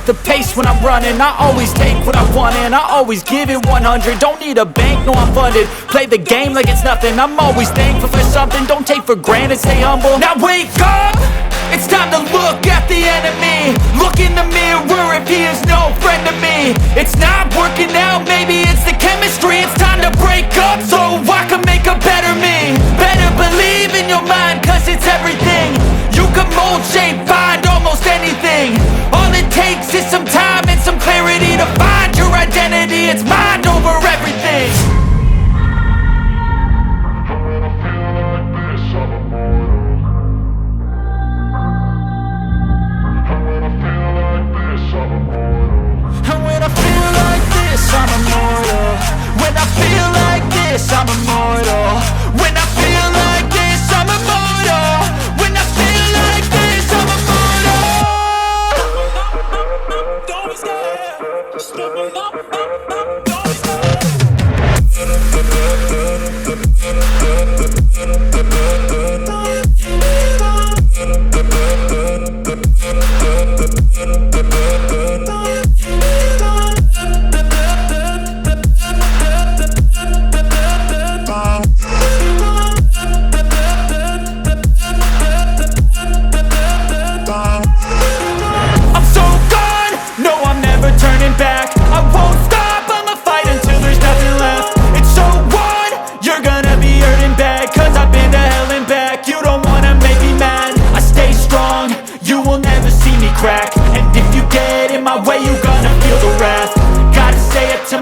the pace when I'm running. I always take what I want and I always give it 100. Don't need a bank, no I'm funded. Play the game like it's nothing. I'm always thankful for something. Don't take for granted, stay humble. Now wake up! It's time to look at the enemy. Look in the mirror if he is no friend to me. It's not working out, maybe it's the chemistry. It's time to break up so I can make a better me. Better believe in your mind, cause it's everything. You can mold, shape, find almost anything. All it takes is some time and some clarity to find your identity. It's mind over everything. I'm immortal. When I feel like this, I'm immortal. When I feel like this, I'm immortal. When I feel like this, I'm immortal. Don't stop. Just step up.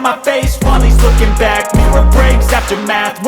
My face while he's looking back. Mirror breaks after math.